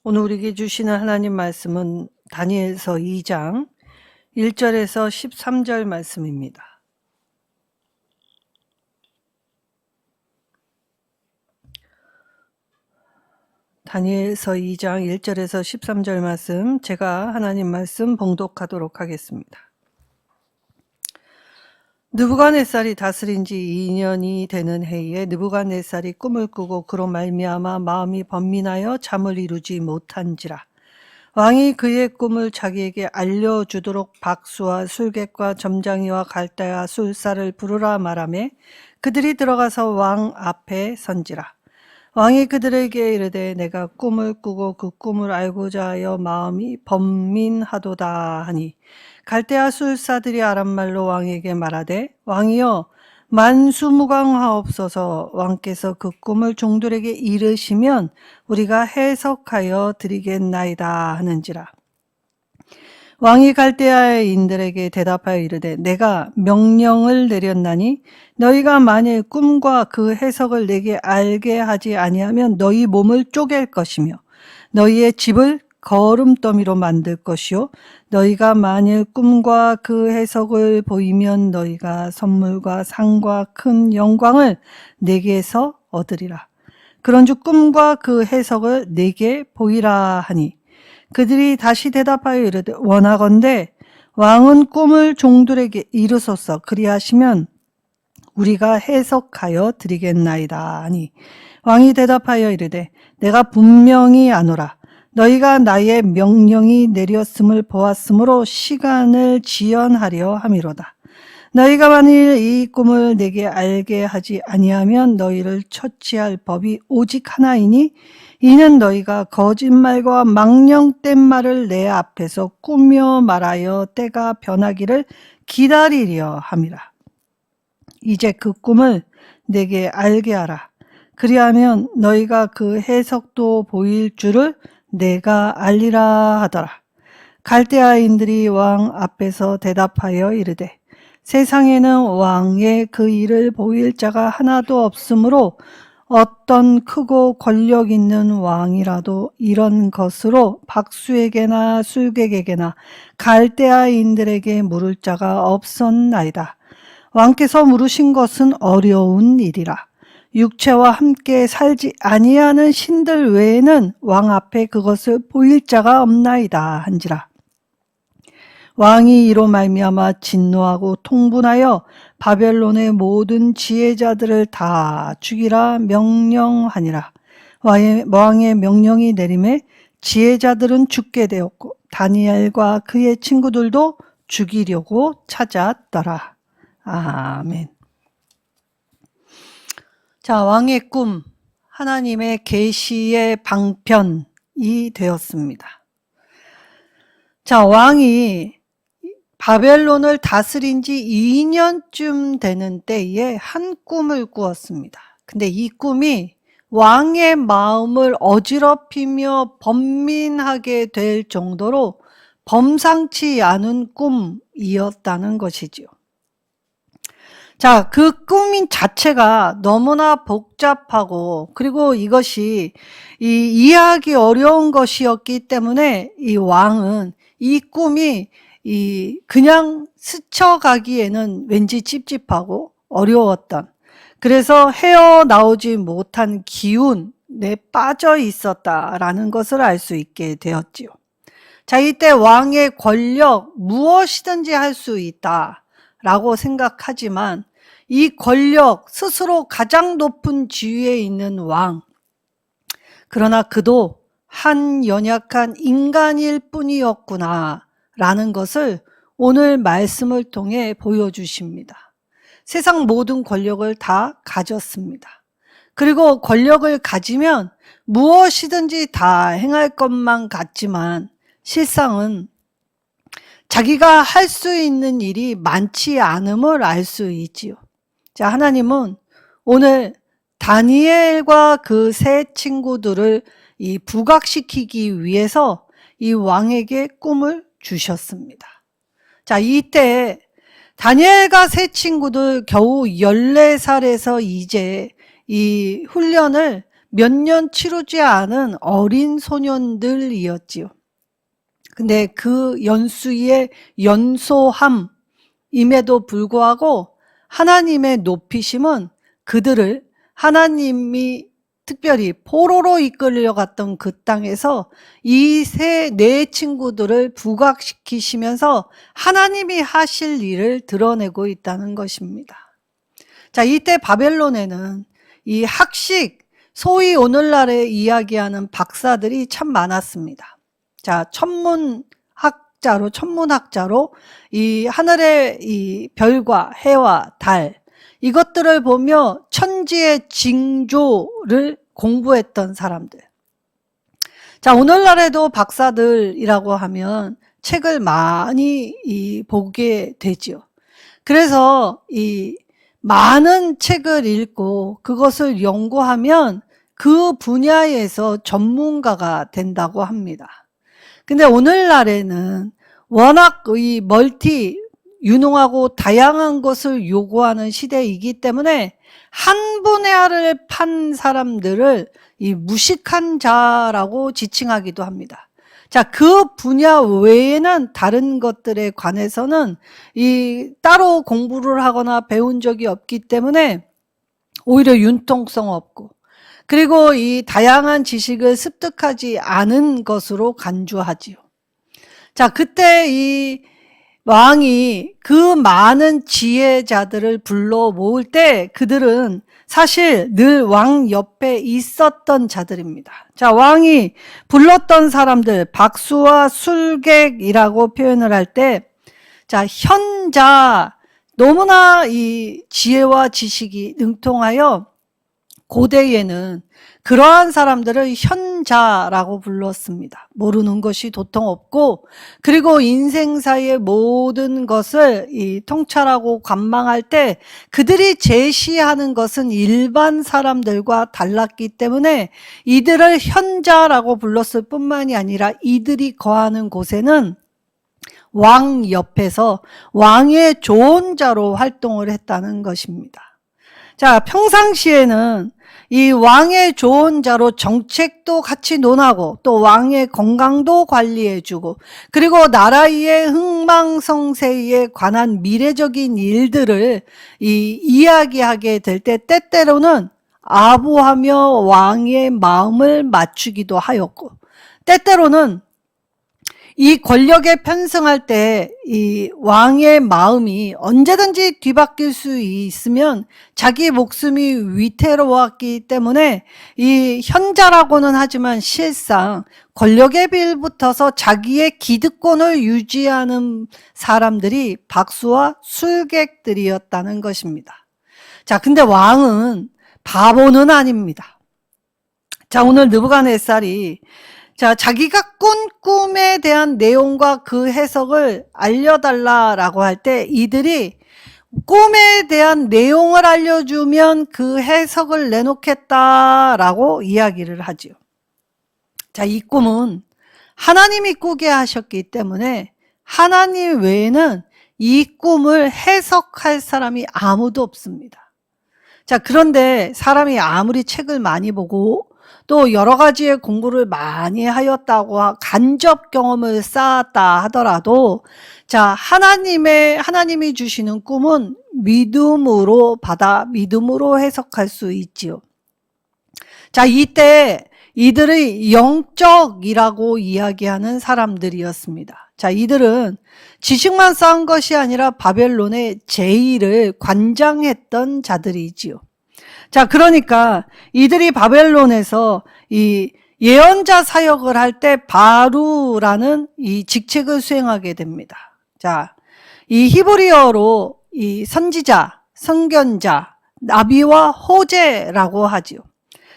오늘 우리에게 주시는 하나님 말씀은 다니엘서 2장 1절에서 13절 말씀입니다. 다니엘서 2장 1절에서 13절 말씀, 제가 하나님 말씀 봉독하도록 하겠습니다. 느부갓네살이 다스린 지 2년이 되는 해에 느부갓네살이 꿈을 꾸고 그로 말미암아 마음이 번민하여 잠을 이루지 못한지라. 왕이 그의 꿈을 자기에게 알려주도록 박수와 술객과 점장이와 갈대와 술사를 부르라 말하매 그들이 들어가서 왕 앞에 선지라. 왕이 그들에게 이르되 내가 꿈을 꾸고 그 꿈을 알고자 하여 마음이 번민하도다 하니 갈대아 술사들이 아람말로 왕에게 말하되 왕이여 만수무강하옵소서. 왕께서 그 꿈을 종들에게 이르시면 우리가 해석하여 드리겠나이다 하는지라. 왕이 갈대아인들에게 대답하여 이르되 내가 명령을 내렸나니 너희가 만일 꿈과 그 해석을 내게 알게 하지 아니하면 너희 몸을 쪼갤 것이며 너희의 집을 거름더미로 만들 것이요 너희가 만일 꿈과 그 해석을 보이면 너희가 선물과 상과 큰 영광을 내게서 얻으리라. 그런즉 꿈과 그 해석을 내게 보이라 하니 그들이 다시 대답하여 이르되 원하건대 왕은 꿈을 종들에게 이르소서. 그리하시면 우리가 해석하여 드리겠나이다 하니 왕이 대답하여 이르되 내가 분명히 아노라. 너희가 나의 명령이 내렸음을 보았으므로 시간을 지연하려 함이로다. 너희가 만일 이 꿈을 내게 알게 하지 아니하면 너희를 처치할 법이 오직 하나이니 이는 너희가 거짓말과 망령된 말을 내 앞에서 꾸며 말하여 때가 변하기를 기다리려 함이라. 이제 그 꿈을 내게 알게 하라. 그리하면 너희가 그 해석도 보일 줄을 내가 알리라 하더라. 갈대아인들이 왕 앞에서 대답하여 이르되 세상에는 왕의 그 일을 보일 자가 하나도 없으므로 어떤 크고 권력 있는 왕이라도 이런 것으로 박수에게나 술객에게나 갈대아인들에게 물을 자가 없었나이다. 왕께서 물으신 것은 어려운 일이라. 육체와 함께 살지 아니하는 신들 외에는 왕 앞에 그것을 보일 자가 없나이다 한지라. 왕이 이로 말미암아 진노하고 통분하여 바벨론의 모든 지혜자들을 다 죽이라 명령하니라. 왕의 명령이 내림에 지혜자들은 죽게 되었고 다니엘과 그의 친구들도 죽이려고 찾았더라. 아멘. 자, 왕의 꿈, 하나님의 계시의 방편이 되었습니다. 자, 왕이 바벨론을 다스린 지 2년쯤 되는 때에 한 꿈을 꾸었습니다. 근데 이 꿈이 왕의 마음을 어지럽히며 번민하게 될 정도로 범상치 않은 꿈이었다는 것이지요. 자, 그 꿈인 자체가 너무나 복잡하고 그리고 이것이 이해하기 어려운 것이었기 때문에 이 왕은 이 꿈이 그냥 스쳐가기에는 왠지 찝찝하고 어려웠던, 그래서 헤어나오지 못한 기운에 빠져 있었다라는 것을 알 수 있게 되었지요. 자, 이때 왕의 권력 무엇이든지 할 수 있다라고 생각하지만 이 권력 스스로 가장 높은 지위에 있는 왕, 그러나 그도 한 연약한 인간일 뿐이었구나 라는 것을 오늘 말씀을 통해 보여주십니다. 세상 모든 권력을 다 가졌습니다. 그리고 권력을 가지면 무엇이든지 다 행할 것만 같지만 실상은 자기가 할 수 있는 일이 많지 않음을 알 수 있지요. 자, 하나님은 오늘 다니엘과 그 세 친구들을 부각시키기 위해서 이 왕에게 꿈을 주셨습니다. 자, 이때 다니엘과 세 친구들 겨우 14살에서 이제 이 훈련을 몇 년 치르지 않은 어린 소년들이었지요. 근데 그 연수의 연소함임에도 불구하고 하나님의 높이심은 그들을 하나님이 특별히 포로로 이끌려갔던 그 땅에서 이 네 친구들을 부각시키시면서 하나님이 하실 일을 드러내고 있다는 것입니다. 자, 이때 바벨론에는 이 학식, 소위 오늘날에 이야기하는 박사들이 참 많았습니다. 자, 천문학자로 이 하늘의 이 별과 해와 달, 이것들을 보며 천지의 징조를 공부했던 사람들. 자, 오늘날에도 박사들이라고 하면 책을 많이 보게 되죠. 그래서 이 많은 책을 읽고 그것을 연구하면 그 분야에서 전문가가 된다고 합니다. 근데 오늘날에는 워낙 이 유능하고 다양한 것을 요구하는 시대이기 때문에 한 분야를 판 사람들을 이 무식한 자라고 지칭하기도 합니다. 자, 그 분야 외에는 다른 것들에 관해서는 따로 공부를 하거나 배운 적이 없기 때문에 오히려 융통성 없고, 그리고 이 다양한 지식을 습득하지 않은 것으로 간주하지요. 자, 그때 이 왕이 그 많은 지혜자들을 불러 모을 때 그들은 사실 늘 왕 옆에 있었던 자들입니다. 자, 왕이 불렀던 사람들, 박수와 술객이라고 표현을 할 때, 자, 현자, 너무나 이 지혜와 지식이 능통하여 고대에는 그러한 사람들을 현자라고 불렀습니다. 모르는 것이 도통 없고, 그리고 인생사의 모든 것을 통찰하고 관망할 때 그들이 제시하는 것은 일반 사람들과 달랐기 때문에 이들을 현자라고 불렀을 뿐만이 아니라 이들이 거하는 곳에는 왕 옆에서 왕의 조언자로 활동을 했다는 것입니다. 자, 평상시에는 이 왕의 조언자로 정책도 같이 논하고 또 왕의 건강도 관리해주고, 그리고 나라의 흥망성쇠에 관한 미래적인 일들을 이야기하게 될 때 때때로는 아부하며 왕의 마음을 맞추기도 하였고, 때때로는 이 권력에 편승할 때 이 왕의 마음이 언제든지 뒤바뀔 수 있으면 자기 목숨이 위태로웠기 때문에 이 현자라고는 하지만 실상 권력에 빌붙어서 자기의 기득권을 유지하는 사람들이 박수와 술객들이었다는 것입니다. 자, 근데 왕은 바보는 아닙니다. 자, 오늘 느부갓네살이 자기가 꾼 꿈에 대한 내용과 그 해석을 알려달라라고 할 때 이들이 꿈에 대한 내용을 알려주면 그 해석을 내놓겠다라고 이야기를 하지요. 자, 이 꿈은 하나님이 꾸게 하셨기 때문에 하나님 외에는 이 꿈을 해석할 사람이 아무도 없습니다. 자, 그런데 사람이 아무리 책을 많이 보고 또 여러 가지의 공부를 많이 하였다고 간접 경험을 쌓았다 하더라도, 자, 하나님이 주시는 꿈은 믿음으로 받아 믿음으로 해석할 수 있지요. 자, 이때 이들의 영적이라고 이야기하는 사람들이었습니다. 자, 이들은 지식만 쌓은 것이 아니라 바벨론의 제1을 관장했던 자들이지요. 자, 그러니까 이들이 바벨론에서 이 예언자 사역을 할 때 바루라는 이 직책을 수행하게 됩니다. 자, 이 히브리어로 이 선지자, 선견자, 나비와 호재라고 하지요.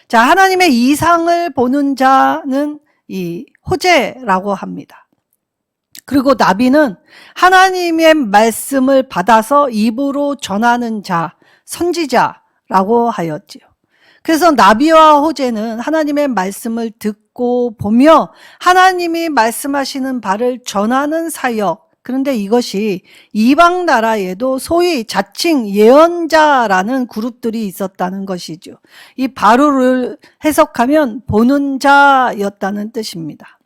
자, 하나님의 이상을 보는 자는 이 호재라고 합니다. 그리고 나비는 하나님의 말씀을 받아서 입으로 전하는 자, 선지자라고 하였지요. 그래서 나비와 호재는 하나님의 말씀을 듣고 보며 하나님이 말씀하시는 바를 전하는 사역, 그런데 이것이 이방 나라에도 소위 자칭 예언자라는 그룹들이 있었다는 것이죠. 이 바로를 해석하면 보는 자였다는 뜻입니다.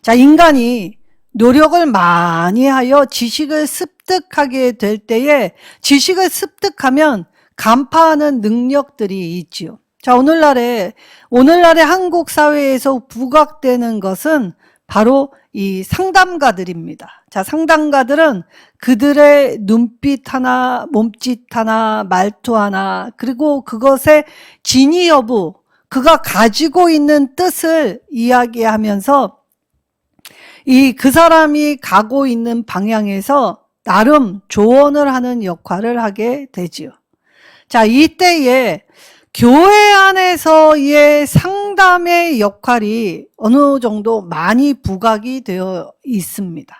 자, 인간이 노력을 많이 하여 지식을 습득하게 될 때에 지식을 습득하면 간파하는 능력들이 있지요. 자, 오늘날의 한국 사회에서 부각되는 것은 바로 이 상담가들입니다. 자, 상담가들은 그들의 눈빛 하나, 몸짓 하나, 말투 하나, 그리고 그것의 진위 여부, 그가 가지고 있는 뜻을 이야기하면서 그 사람이 가고 있는 방향에서 나름 조언을 하는 역할을 하게 되지요. 자, 이때에 교회 안에서의 상담의 역할이 어느 정도 많이 부각이 되어 있습니다.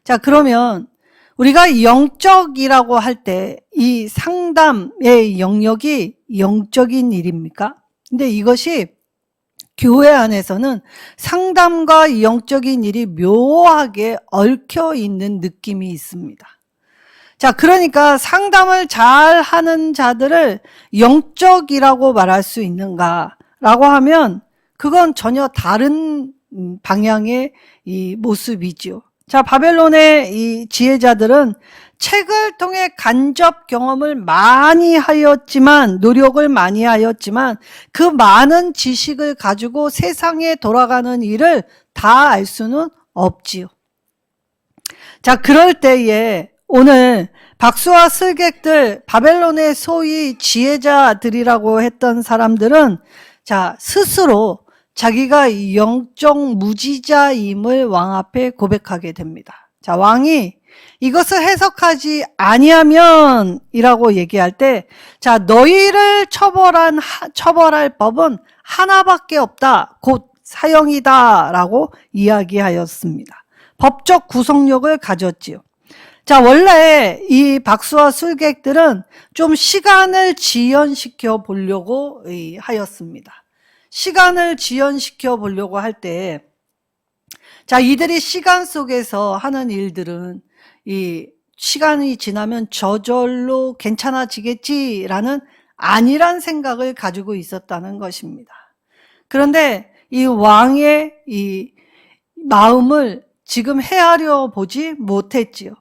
자, 그러면 우리가 영적이라고 할 때 이 상담의 영역이 영적인 일입니까? 근데 이것이 교회 안에서는 상담과 영적인 일이 묘하게 얽혀 있는 느낌이 있습니다. 자, 그러니까 상담을 잘 하는 자들을 영적이라고 말할 수 있는가라고 하면 그건 전혀 다른 방향의 이 모습이죠. 자, 바벨론의 이 지혜자들은 책을 통해 간접 경험을 많이 하였지만, 노력을 많이 하였지만 그 많은 지식을 가지고 세상에 돌아가는 일을 다 알 수는 없지요. 자, 그럴 때에 오늘 박수와 슬객들, 바벨론의 소위 지혜자들이라고 했던 사람들은 자, 스스로 자기가 영적 무지자임을 왕 앞에 고백하게 됩니다. 자, 왕이 이것을 해석하지 아니하면 이라고 얘기할 때, 자, 너희를 처벌할 법은 하나밖에 없다. 곧 사형이다. 라고 이야기하였습니다. 법적 구속력을 가졌지요. 자, 원래 이 박수와 술객들은 좀 시간을 지연시켜 보려고 하였습니다. 시간을 지연시켜 보려고 할 때, 자, 이들이 시간 속에서 하는 일들은 이 시간이 지나면 저절로 괜찮아지겠지라는 안일한 생각을 가지고 있었다는 것입니다. 그런데 이 왕의 이 마음을 지금 헤아려 보지 못했지요.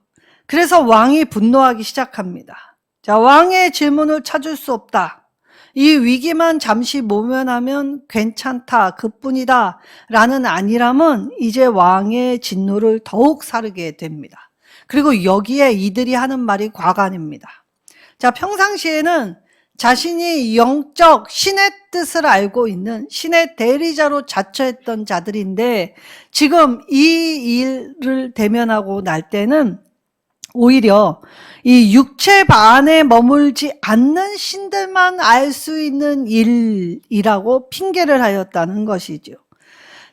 그래서 왕이 분노하기 시작합니다. 자, 왕의 질문을 찾을 수 없다. 이 위기만 잠시 모면하면 괜찮다, 그뿐이다 라는 안일함은 이제 왕의 진노를 더욱 사르게 됩니다. 그리고 여기에 이들이 하는 말이 과간입니다. 자, 평상시에는 자신이 영적 신의 뜻을 알고 있는 신의 대리자로 자처했던 자들인데 지금 이 일을 대면하고 날 때는 오히려 이 육체 안에 머물지 않는 신들만 알 수 있는 일이라고 핑계를 하였다는 것이죠.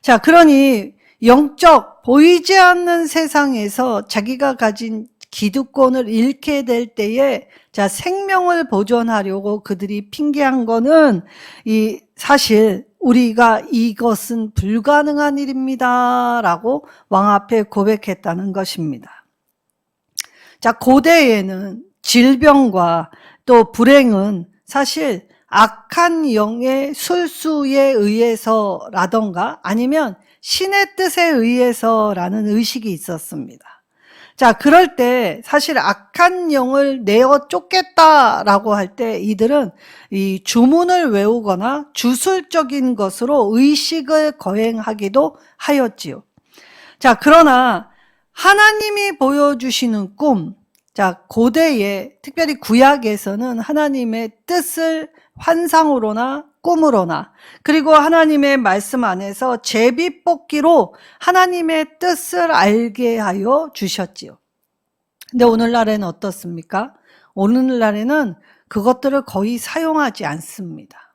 자, 그러니 영적 보이지 않는 세상에서 자기가 가진 기득권을 잃게 될 때에 자, 생명을 보존하려고 그들이 핑계한 거는 사실 우리가 이것은 불가능한 일입니다 라고 왕 앞에 고백했다는 것입니다. 자, 고대에는 질병과 또 불행은 사실 악한 영의 술수에 의해서라던가 아니면 신의 뜻에 의해서라는 의식이 있었습니다. 자, 그럴 때 사실 악한 영을 내어 쫓겠다라고 할 때 이들은 이 주문을 외우거나 주술적인 것으로 의식을 거행하기도 하였지요. 자, 그러나 하나님이 보여주시는 꿈, 자, 고대에 특별히 구약에서는 하나님의 뜻을 환상으로나 꿈으로나 그리고 하나님의 말씀 안에서 제비뽑기로 하나님의 뜻을 알게 하여 주셨지요. 근데 오늘날에는 어떻습니까? 오늘날에는 그것들을 거의 사용하지 않습니다.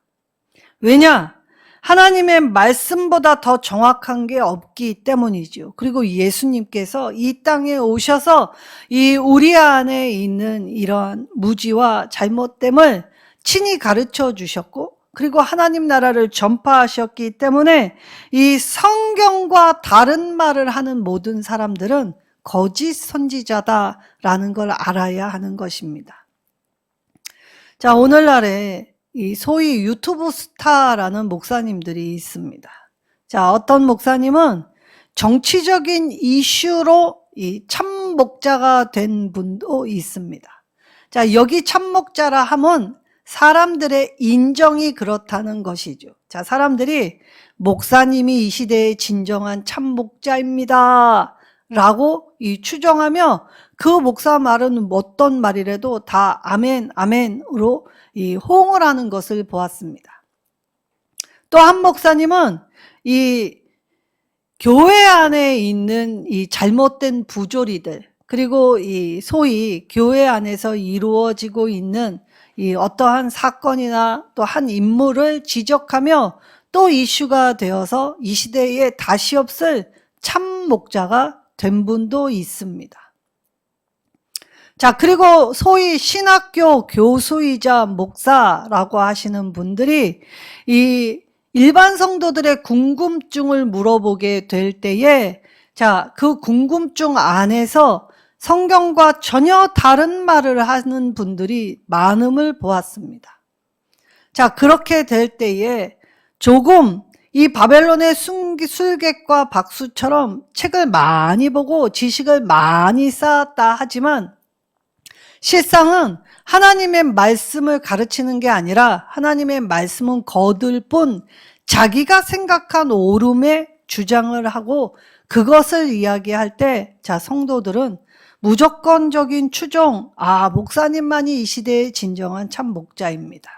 왜냐? 하나님의 말씀보다 더 정확한 게 없기 때문이죠. 그리고 예수님께서 이 땅에 오셔서 우리 안에 있는 이러한 무지와 잘못됨을 친히 가르쳐 주셨고 그리고 하나님 나라를 전파하셨기 때문에 이 성경과 다른 말을 하는 모든 사람들은 거짓 선지자다라는 걸 알아야 하는 것입니다. 자, 오늘날에 이 소위 유튜브 스타라는 목사님들이 있습니다. 자, 어떤 목사님은 정치적인 이슈로 이 참목자가 된 분도 있습니다. 자, 여기 참목자라 함은 사람들의 인정이 그렇다는 것이죠. 자, 사람들이 목사님이 이 시대의 진정한 참목자입니다 라고 추정하며 그 목사 말은 어떤 말이라도 다 아멘 아멘으로 호응을 하는 것을 보았습니다. 또 한 목사님은 이 교회 안에 있는 이 잘못된 부조리들, 그리고 이 소위 교회 안에서 이루어지고 있는 이 어떠한 사건이나 또 한 인물을 지적하며 또 이슈가 되어서 이 시대에 다시 없을 참목자가 된 분도 있습니다. 자, 그리고 소위 신학교 교수이자 목사라고 하시는 분들이 이 일반 성도들의 궁금증을 물어보게 될 때에, 자, 그 궁금증 안에서 성경과 전혀 다른 말을 하는 분들이 많음을 보았습니다. 자, 그렇게 될 때에 조금 이 바벨론의 술객과 박수처럼 책을 많이 보고 지식을 많이 쌓았다 하지만 실상은 하나님의 말씀을 가르치는 게 아니라 하나님의 말씀은 거들 뿐 자기가 생각한 오름에 주장을 하고 그것을 이야기할 때, 자, 성도들은 무조건적인 추종, 목사님만이 이 시대의 진정한 참 목자입니다.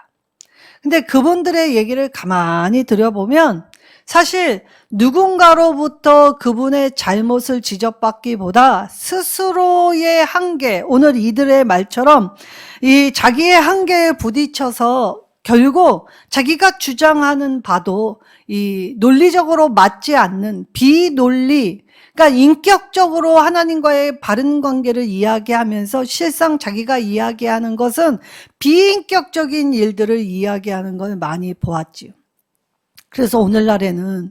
근데 그분들의 얘기를 가만히 들여보면 사실 누군가로부터 그분의 잘못을 지적받기보다 스스로의 한계, 오늘 이들의 말처럼 이 자기의 한계에 부딪혀서 결국 자기가 주장하는 바도 이 논리적으로 맞지 않는 비논리, 그러니까 인격적으로 하나님과의 바른 관계를 이야기하면서 실상 자기가 이야기하는 것은 비인격적인 일들을 이야기하는 걸 많이 보았지요. 그래서 오늘날에는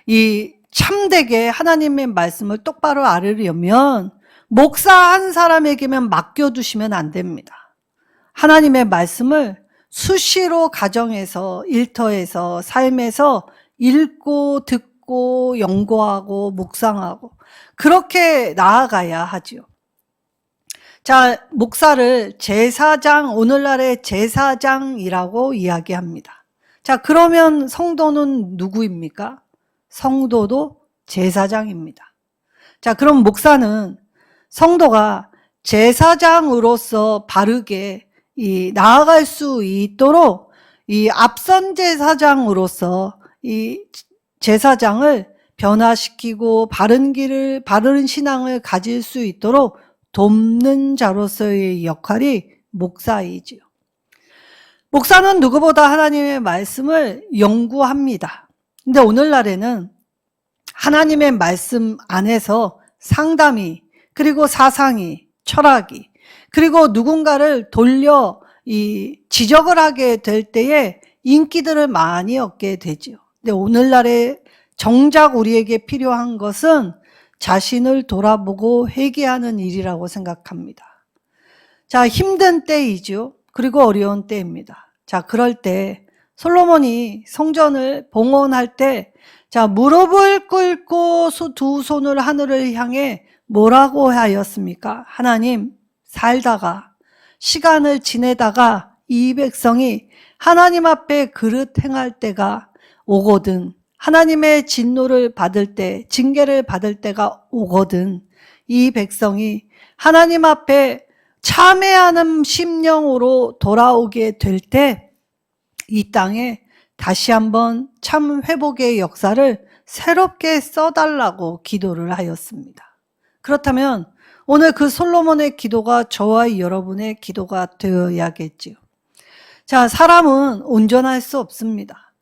이 참되게 하나님의 말씀을 똑바로 알으려면 목사 한 사람에게만 맡겨두시면 안 됩니다. 하나님의 말씀을 수시로 가정에서, 일터에서, 삶에서 읽고 듣고 연구하고 묵상하고 그렇게 나아가야 하죠. 자, 목사를 제사장, 오늘날의 제사장이라고 이야기합니다. 자, 그러면 성도는 누구입니까? 성도도 제사장입니다. 자, 그럼 목사는 성도가 제사장으로서 바르게 나아갈 수 있도록 이 앞선 제사장으로서 이 제사장을 변화시키고 바른 신앙을 가질 수 있도록 돕는 자로서의 역할이 목사이지요. 목사는 누구보다 하나님의 말씀을 연구합니다. 근데 오늘날에는 하나님의 말씀 안에서 상담이, 그리고 사상이, 철학이, 그리고 누군가를 돌려 지적을 하게 될 때에 인기들을 많이 얻게 되죠. 근데 오늘날에 정작 우리에게 필요한 것은 자신을 돌아보고 회개하는 일이라고 생각합니다. 자, 힘든 때이죠. 그리고 어려운 때입니다. 자, 그럴 때 솔로몬이 성전을 봉헌할 때, 자, 무릎을 꿇고 두 손을 하늘을 향해 뭐라고 하였습니까? 하나님, 살다가 시간을 지내다가 이 백성이 하나님 앞에 그릇 행할 때가 오거든, 하나님의 진노를 받을 때, 징계를 받을 때가 오거든, 이 백성이 하나님 앞에 참회하는 심령으로 돌아오게 될 때 이 땅에 다시 한번 참 회복의 역사를 새롭게 써달라고 기도를 하였습니다. 그렇다면 오늘 그 솔로몬의 기도가 저와 여러분의 기도가 되어야겠지요. 자, 사람은 온전할 수 없습니다.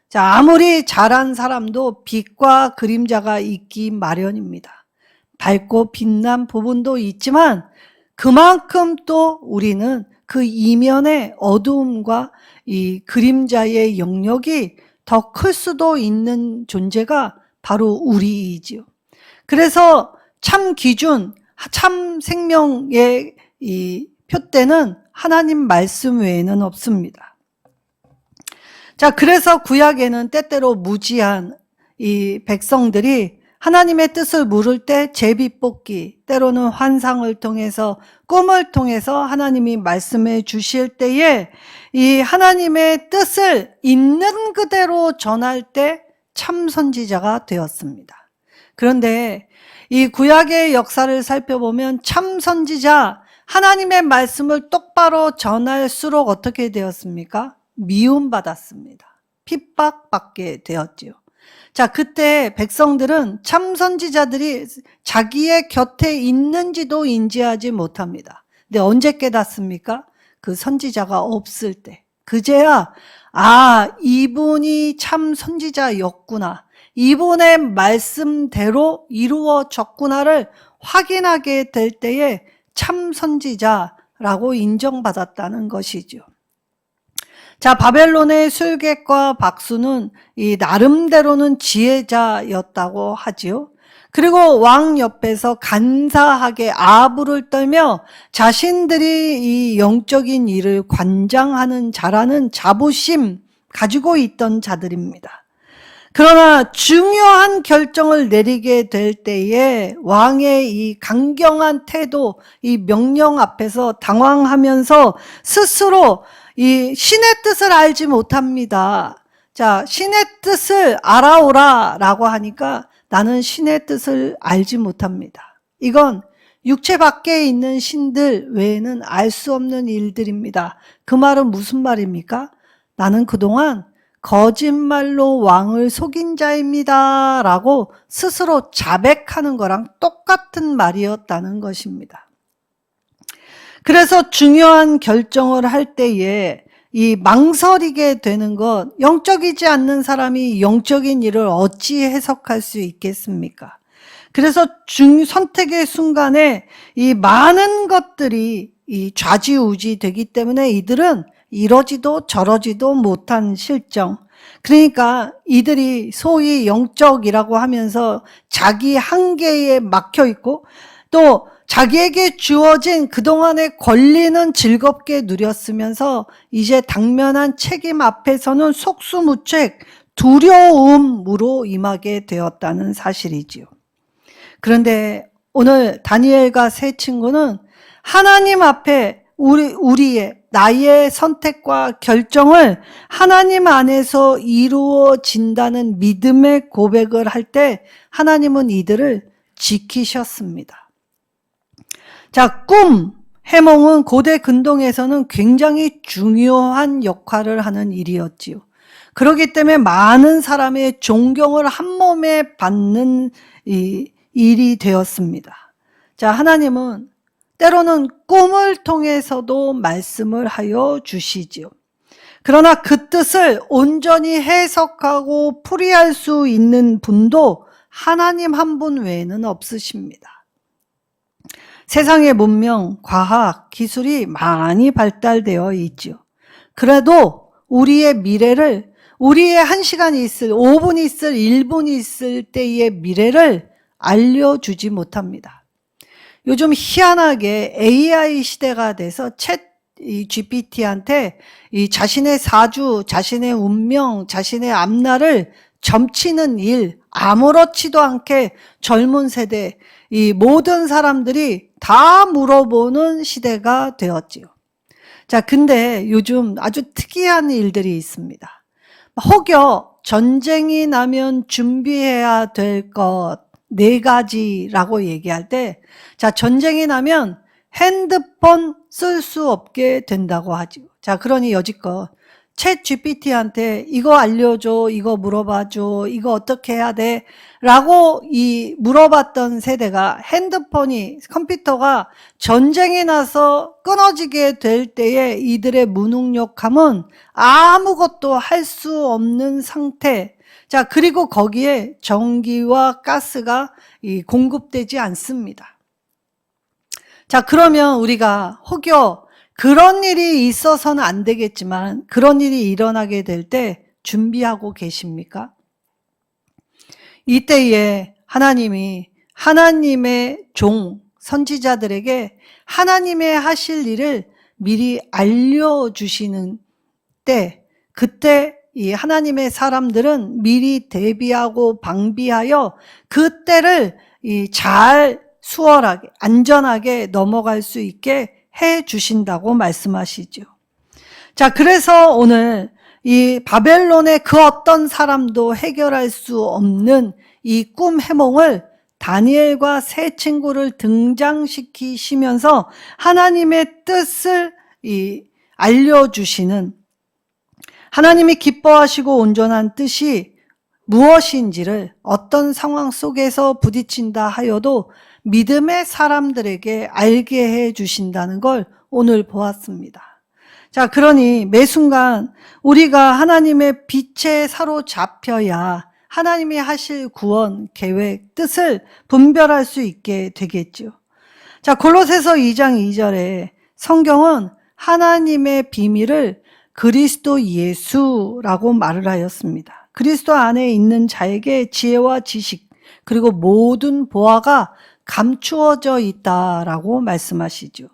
자, 아무리 잘한 사람도 빛과 그림자가 있기 마련입니다. 밝고 빛난 부분도 있지만 그만큼 또 우리는 그 이면의 어두움과 이 그림자의 영역이 더 클 수도 있는 존재가 바로 우리이지요. 그래서 참 기준, 참 생명의 이 표대는 하나님 말씀 외에는 없습니다. 자, 그래서 구약에는 때때로 무지한 이 백성들이 하나님의 뜻을 물을 때 제비뽑기, 때로는 환상을 통해서, 꿈을 통해서 하나님이 말씀해 주실 때에 이 하나님의 뜻을 있는 그대로 전할 때 참 선지자가 되었습니다. 그런데 이 구약의 역사를 살펴보면 참 선지자, 하나님의 말씀을 똑바로 전할수록 어떻게 되었습니까? 미움받았습니다. 핍박받게 되었지요. 자, 그때 백성들은 참 선지자들이 자기의 곁에 있는지도 인지하지 못합니다. 근데 언제 깨닫습니까? 그 선지자가 없을 때. 그제야 이분이 참 선지자였구나, 이분의 말씀대로 이루어졌구나를 확인하게 될 때에 참 선지자라고 인정받았다는 것이죠. 자, 바벨론의 술객과 박수는 이 나름대로는 지혜자였다고 하지요. 그리고 왕 옆에서 간사하게 아부를 떨며 자신들이 이 영적인 일을 관장하는 자라는 자부심 가지고 있던 자들입니다. 그러나 중요한 결정을 내리게 될 때에 왕의 이 강경한 태도, 이 명령 앞에서 당황하면서 스스로 이 신의 뜻을 알지 못합니다. 자, 신의 뜻을 알아오라 라고 하니까 나는 신의 뜻을 알지 못합니다. 이건 육체 밖에 있는 신들 외에는 알 수 없는 일들입니다. 그 말은 무슨 말입니까? 나는 그동안 거짓말로 왕을 속인 자입니다 라고 스스로 자백하는 거랑 똑같은 말이었다는 것입니다. 그래서 중요한 결정을 할 때에 이 망설이게 되는 것, 영적이지 않는 사람이 영적인 일을 어찌 해석할 수 있겠습니까? 그래서 선택의 순간에 이 많은 것들이 이 좌지우지 되기 때문에 이들은 이러지도 저러지도 못한 실정. 그러니까 이들이 소위 영적이라고 하면서 자기 한계에 막혀 있고 또 자기에게 주어진 그동안의 권리는 즐겁게 누렸으면서 이제 당면한 책임 앞에서는 속수무책, 두려움으로 임하게 되었다는 사실이지요. 그런데 오늘 다니엘과 세 친구는 하나님 앞에 나의 선택과 결정을 하나님 안에서 이루어진다는 믿음의 고백을 할 때 하나님은 이들을 지키셨습니다. 자, 해몽은 고대 근동에서는 굉장히 중요한 역할을 하는 일이었지요. 그렇기 때문에 많은 사람의 존경을 한 몸에 받는 일이 되었습니다. 자, 하나님은 때로는 꿈을 통해서도 말씀을 하여 주시지요. 그러나 그 뜻을 온전히 해석하고 풀이할 수 있는 분도 하나님 한 분 외에는 없으십니다. 세상의 문명, 과학, 기술이 많이 발달되어 있죠. 그래도 우리의 미래를, 우리의 1시간이 있을, 5분이 있을, 1분이 있을 때의 미래를 알려주지 못합니다. 요즘 희한하게 AI 시대가 돼서 GPT한테 이 자신의 사주, 자신의 운명, 자신의 앞날을 점치는 일, 아무렇지도 않게 젊은 세대, 이 모든 사람들이 다 물어보는 시대가 되었지요. 자, 근데 요즘 아주 특이한 일들이 있습니다. 혹여 전쟁이 나면 준비해야 될 것 4가지라고 얘기할 때, 자, 전쟁이 나면 핸드폰 쓸 수 없게 된다고 하죠. 자, 그러니 여지껏 챗 GPT한테 이거 알려줘, 이거 물어봐줘, 이거 어떻게 해야 돼? 라고 물어봤던 세대가 컴퓨터가 전쟁이 나서 끊어지게 될 때에 이들의 무능력함은 아무것도 할 수 없는 상태. 자, 그리고 거기에 전기와 가스가 공급되지 않습니다. 자, 그러면 우리가 혹여 그런 일이 있어서는 안 되겠지만 그런 일이 일어나게 될 때 준비하고 계십니까? 이때에 하나님이 하나님의 종, 선지자들에게 하나님의 하실 일을 미리 알려주시는 때, 그때 이 하나님의 사람들은 미리 대비하고 방비하여 그 때를 잘 수월하게 안전하게 넘어갈 수 있게 해 주신다고 말씀하시죠. 자, 그래서 오늘 이 바벨론의 그 어떤 사람도 해결할 수 없는 이 꿈 해몽을 다니엘과 세 친구를 등장시키시면서 하나님의 뜻을 알려주시는, 하나님이 기뻐하시고 온전한 뜻이 무엇인지를 어떤 상황 속에서 부딪힌다 하여도 믿음의 사람들에게 알게 해 주신다는 걸 오늘 보았습니다. 자, 그러니 매 순간 우리가 하나님의 빛에 사로잡혀야 하나님이 하실 구원, 계획, 뜻을 분별할 수 있게 되겠죠. 자, 골로새서 2장 2절에 성경은 하나님의 비밀을 그리스도 예수라고 말을 하였습니다. 그리스도 안에 있는 자에게 지혜와 지식 그리고 모든 보화가 감추어져 있다라고 말씀하시죠.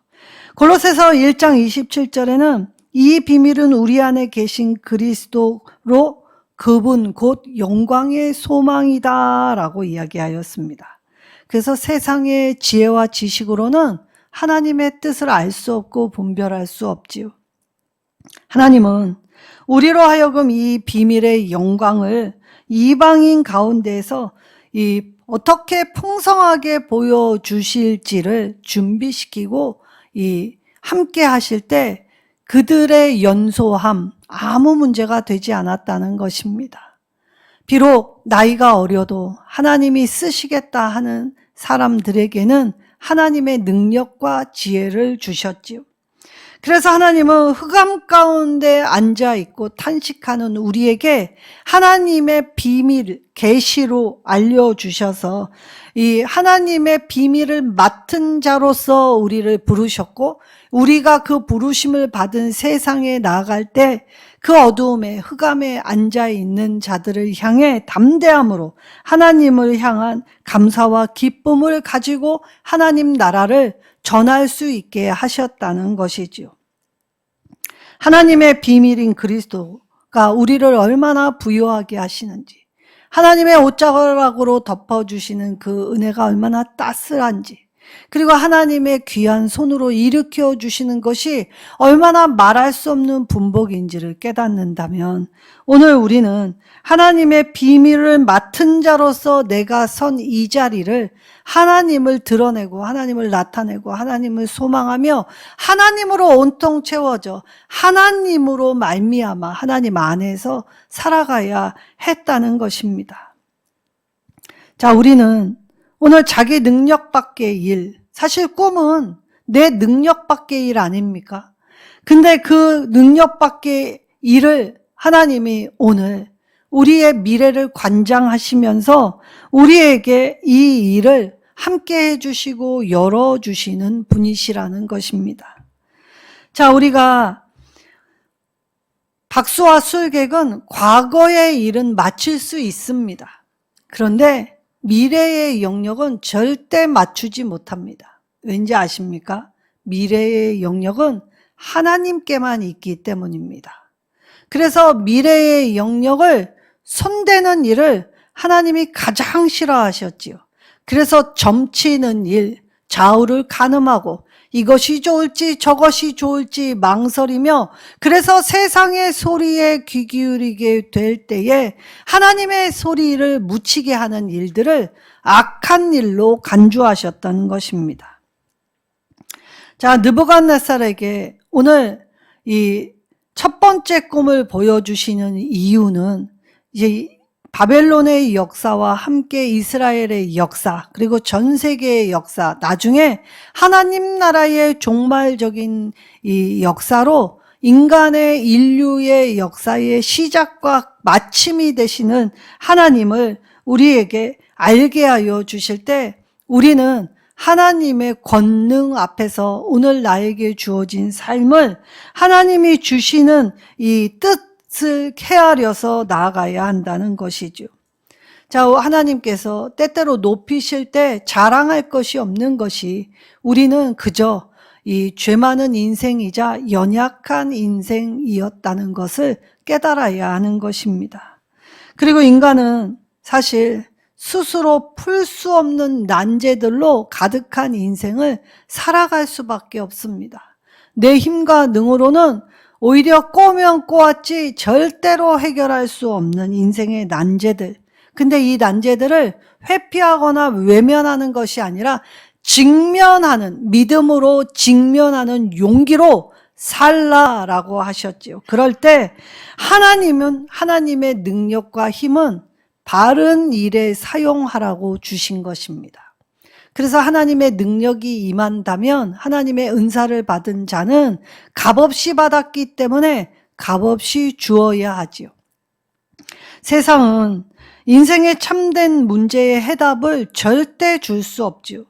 골로새서 1장 27절에는 이 비밀은 우리 안에 계신 그리스도로 그분 곧 영광의 소망이다 라고 이야기하였습니다. 그래서 세상의 지혜와 지식으로는 하나님의 뜻을 알 수 없고 분별할 수 없지요. 하나님은 우리로 하여금 이 비밀의 영광을 이방인 가운데에서 어떻게 풍성하게 보여주실지를 준비시키고 함께 하실 때 그들의 연소함, 아무 문제가 되지 않았다는 것입니다. 비록 나이가 어려도 하나님이 쓰시겠다 하는 사람들에게는 하나님의 능력과 지혜를 주셨지요. 그래서 하나님은 흑암 가운데 앉아있고 탄식하는 우리에게 하나님의 비밀, 계시로 알려주셔서 이 하나님의 비밀을 맡은 자로서 우리를 부르셨고, 우리가 그 부르심을 받은 세상에 나아갈 때 그 어두움에 흑암에 앉아있는 자들을 향해 담대함으로 하나님을 향한 감사와 기쁨을 가지고 하나님 나라를 전할 수 있게 하셨다는 것이지요. 하나님의 비밀인 그리스도가 우리를 얼마나 부유하게 하시는지, 하나님의 옷자락으로 덮어주시는 그 은혜가 얼마나 따스한지, 그리고 하나님의 귀한 손으로 일으켜 주시는 것이 얼마나 말할 수 없는 분복인지를 깨닫는다면, 오늘 우리는 하나님의 비밀을 맡은 자로서 내가 선 이 자리를 하나님을 드러내고 하나님을 나타내고 하나님을 소망하며 하나님으로 온통 채워져 하나님으로 말미암아 하나님 안에서 살아가야 했다는 것입니다. 자, 우리는 오늘 자기 능력 밖의 일, 사실 꿈은 내 능력 밖의 일 아닙니까? 근데 그 능력 밖의 일을 하나님이 오늘 우리의 미래를 관장하시면서 우리에게 이 일을 함께 해주시고 열어주시는 분이시라는 것입니다. 자, 우리가 박수와 술객은 과거의 일은 맞출 수 있습니다. 그런데 미래의 영역은 절대 맞추지 못합니다. 왠지 아십니까? 미래의 영역은 하나님께만 있기 때문입니다. 그래서 미래의 영역을 손대는 일을 하나님이 가장 싫어하셨지요. 그래서 점치는 일, 좌우를 가늠하고 이것이 좋을지 저것이 좋을지 망설이며, 그래서 세상의 소리에 귀 기울이게 될 때에 하나님의 소리를 묻히게 하는 일들을 악한 일로 간주하셨다는 것입니다. 자, 느부갓네살에게 오늘 이 첫 번째 꿈을 보여주시는 이유는 이제 바벨론의 역사와 함께 이스라엘의 역사, 그리고 전 세계의 역사, 나중에 하나님 나라의 종말적인 이 역사로 인간의 인류의 역사의 시작과 마침이 되시는 하나님을 우리에게 알게 하여 주실 때, 우리는 하나님의 권능 앞에서 오늘 나에게 주어진 삶을 하나님이 주시는 이 뜻을 헤아려서 나아가야 한다는 것이죠. 자, 하나님께서 때때로 높이실 때 자랑할 것이 없는 것이 우리는 그저 이 죄 많은 인생이자 연약한 인생이었다는 것을 깨달아야 하는 것입니다. 그리고 인간은 사실 스스로 풀 수 없는 난제들로 가득한 인생을 살아갈 수밖에 없습니다. 내 힘과 능으로는 오히려 꼬면 꼬았지 절대로 해결할 수 없는 인생의 난제들. 근데 이 난제들을 회피하거나 외면하는 것이 아니라 직면하는, 믿음으로 직면하는 용기로 살라라고 하셨지요. 그럴 때 하나님은, 하나님의 능력과 힘은 바른 일에 사용하라고 주신 것입니다. 그래서 하나님의 능력이 임한다면 하나님의 은사를 받은 자는 값없이 받았기 때문에 값없이 주어야 하지요. 세상은 인생의 참된 문제의 해답을 절대 줄 수 없지요.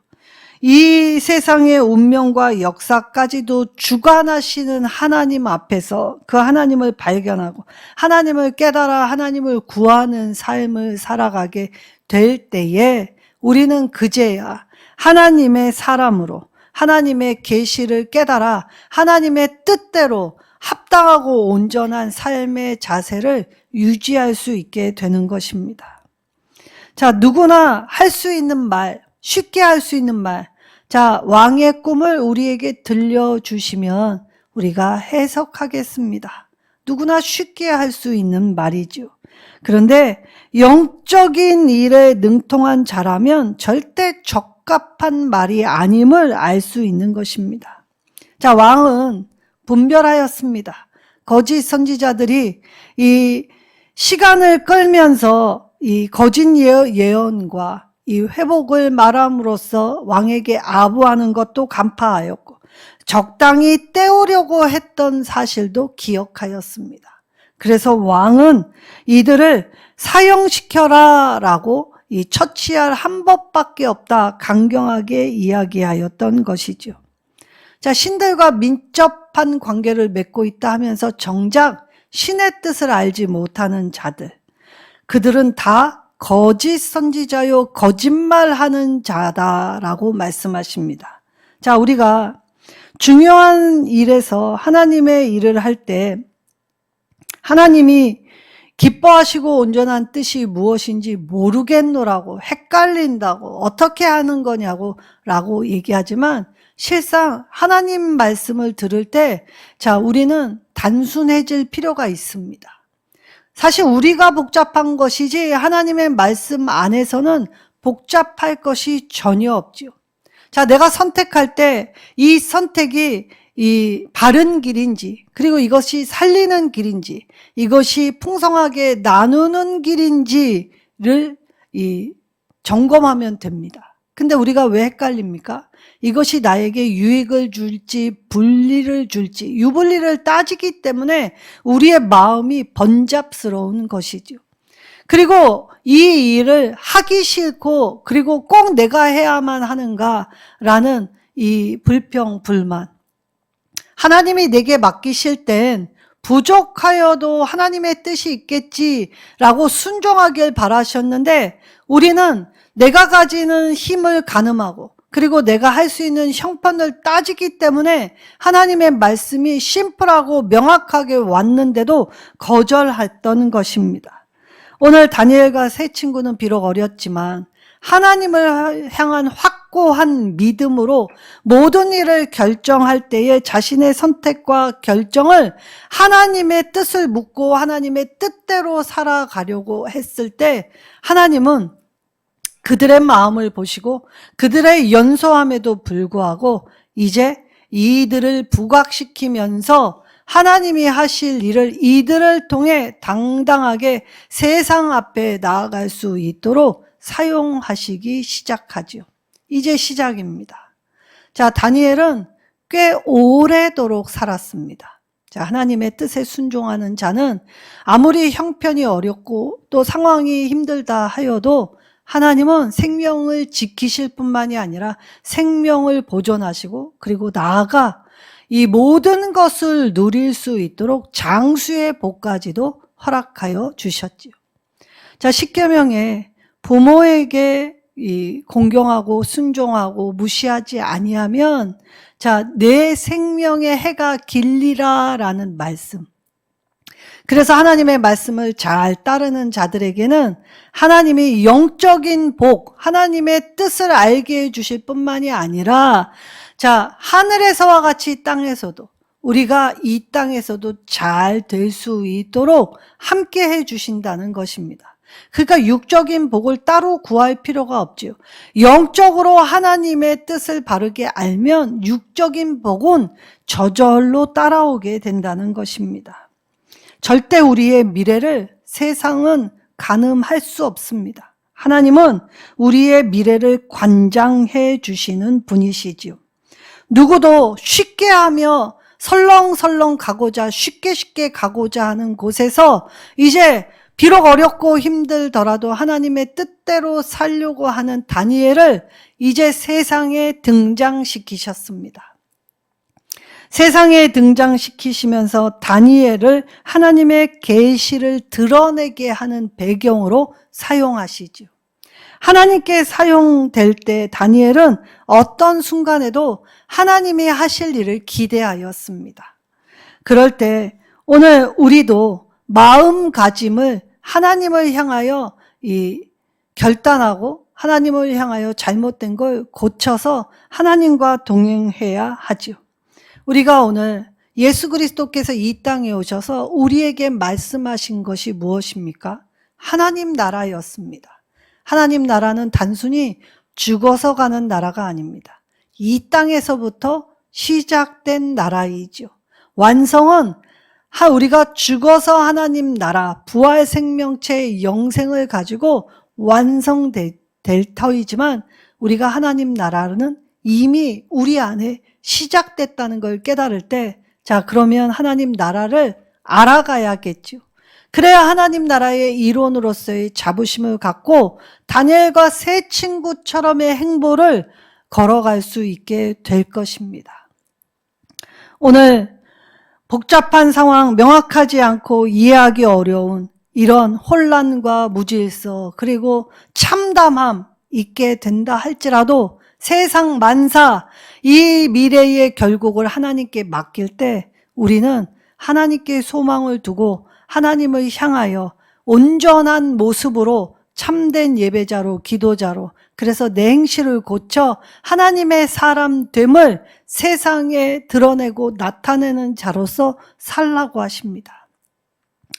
이 세상의 운명과 역사까지도 주관하시는 하나님 앞에서 그 하나님을 발견하고 하나님을 깨달아 하나님을 구하는 삶을 살아가게 될 때에 우리는 그제야 하나님의 사람으로 하나님의 계시를 깨달아 하나님의 뜻대로 합당하고 온전한 삶의 자세를 유지할 수 있게 되는 것입니다. 자, 누구나 할 수 있는 말, 쉽게 할 수 있는 말, 자, 왕의 꿈을 우리에게 들려주시면 우리가 해석하겠습니다. 누구나 쉽게 할 수 있는 말이죠. 그런데 영적인 일에 능통한 자라면 절대 적합한 말이 아님을 알 수 있는 것입니다. 자, 왕은 분별하였습니다. 거짓 선지자들이 이 시간을 끌면서 이 거짓 예언과 이 회복을 말함으로써 왕에게 아부하는 것도 간파하였고 적당히 때우려고 했던 사실도 기억하였습니다. 그래서 왕은 이들을 사형시켜라 라고 이 처치할 한 법밖에 없다 강경하게 이야기하였던 것이죠. 자, 신들과 민첩한 관계를 맺고 있다 하면서 정작 신의 뜻을 알지 못하는 자들, 그들은 다 거짓 선지자요 거짓말하는 자다라고 말씀하십니다. 자, 우리가 중요한 일에서 하나님의 일을 할 때 하나님이 기뻐하시고 온전한 뜻이 무엇인지 모르겠노라고 헷갈린다고 어떻게 하는 거냐고 라고 얘기하지만 실상 하나님 말씀을 들을 때 자, 우리는 단순해질 필요가 있습니다. 사실 우리가 복잡한 것이지 하나님의 말씀 안에서는 복잡할 것이 전혀 없지요. 자, 내가 선택할 때 이 선택이 이 바른 길인지, 그리고 이것이 살리는 길인지, 이것이 풍성하게 나누는 길인지를 점검하면 됩니다. 근데 우리가 왜 헷갈립니까? 이것이 나에게 유익을 줄지 분리를 줄지 유불리를 따지기 때문에 우리의 마음이 번잡스러운 것이죠. 그리고 이 일을 하기 싫고 그리고 꼭 내가 해야만 하는가라는 이 불평, 불만. 하나님이 내게 맡기실 땐 부족하여도 하나님의 뜻이 있겠지라고 순종하길 바라셨는데 우리는 내가 가지는 힘을 가늠하고 그리고 내가 할 수 있는 형편을 따지기 때문에 하나님의 말씀이 심플하고 명확하게 왔는데도 거절했던 것입니다. 오늘 다니엘과 세 친구는 비록 어렸지만 하나님을 향한 확고한 믿음으로 모든 일을 결정할 때에 자신의 선택과 결정을 하나님의 뜻을 묻고 하나님의 뜻대로 살아가려고 했을 때 하나님은 그들의 마음을 보시고 그들의 연소함에도 불구하고 이제 이들을 부각시키면서 하나님이 하실 일을 이들을 통해 당당하게 세상 앞에 나아갈 수 있도록 사용하시기 시작하죠. 이제 시작입니다. 자, 다니엘은 꽤 오래도록 살았습니다. 자, 하나님의 뜻에 순종하는 자는 아무리 형편이 어렵고 또 상황이 힘들다 하여도 하나님은 생명을 지키실 뿐만이 아니라 생명을 보존하시고 그리고 나아가 이 모든 것을 누릴 수 있도록 장수의 복까지도 허락하여 주셨지요. 자, 십계명에 부모에게 공경하고 순종하고 무시하지 아니하면 자, 내 생명의 해가 길리라라는 말씀. 그래서 하나님의 말씀을 잘 따르는 자들에게는 하나님이 영적인 복, 하나님의 뜻을 알게 해주실 뿐만이 아니라 자, 하늘에서와 같이 땅에서도 우리가 이 땅에서도 잘 될 수 있도록 함께 해주신다는 것입니다. 그러니까 육적인 복을 따로 구할 필요가 없지요. 영적으로 하나님의 뜻을 바르게 알면 육적인 복은 저절로 따라오게 된다는 것입니다. 절대 우리의 미래를 세상은 가늠할 수 없습니다. 하나님은 우리의 미래를 관장해 주시는 분이시지요. 누구도 쉽게 하며 설렁설렁 가고자 쉽게 가고자 하는 곳에서 이제 비록 어렵고 힘들더라도 하나님의 뜻대로 살려고 하는 다니엘을 이제 세상에 등장시키셨습니다. 세상에 등장시키시면서 다니엘을 하나님의 계시를 드러내게 하는 배경으로 사용하시죠. 하나님께 사용될 때 다니엘은 어떤 순간에도 하나님이 하실 일을 기대하였습니다. 그럴 때 오늘 우리도 마음가짐을 하나님을 향하여 결단하고 하나님을 향하여 잘못된 걸 고쳐서 하나님과 동행해야 하죠. 우리가 오늘 예수 그리스도께서 이 땅에 오셔서 우리에게 말씀하신 것이 무엇입니까? 하나님 나라였습니다. 하나님 나라는 단순히 죽어서 가는 나라가 아닙니다. 이 땅에서부터 시작된 나라이죠. 완성은 우리가 죽어서 하나님 나라, 부활 생명체의 영생을 가지고 완성될 터이지만 우리가 하나님 나라는 이미 우리 안에 시작됐다는 걸 깨달을 때, 자, 그러면 하나님 나라를 알아가야겠죠. 그래야 하나님 나라의 일원으로서의 자부심을 갖고 다니엘과 새 친구처럼의 행보를 걸어갈 수 있게 될 것입니다. 오늘 복잡한 상황, 명확하지 않고 이해하기 어려운 이런 혼란과 무질서 그리고 참담함 있게 된다 할지라도 세상 만사, 이 미래의 결국을 하나님께 맡길 때 우리는 하나님께 소망을 두고 하나님을 향하여 온전한 모습으로 참된 예배자로, 기도자로, 그래서 내 행실을 고쳐 하나님의 사람됨을 세상에 드러내고 나타내는 자로서 살라고 하십니다.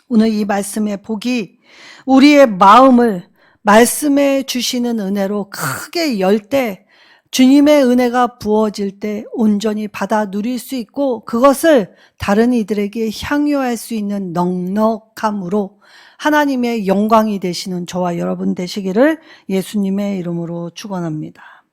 오늘 이 말씀의 복이 우리의 마음을 말씀해 주시는 은혜로 크게 열 때, 주님의 은혜가 부어질 때 온전히 받아 누릴 수 있고 그것을 다른 이들에게 향유할 수 있는 넉넉함으로 하나님의 영광이 되시는 저와 여러분 되시기를 예수님의 이름으로 축원합니다.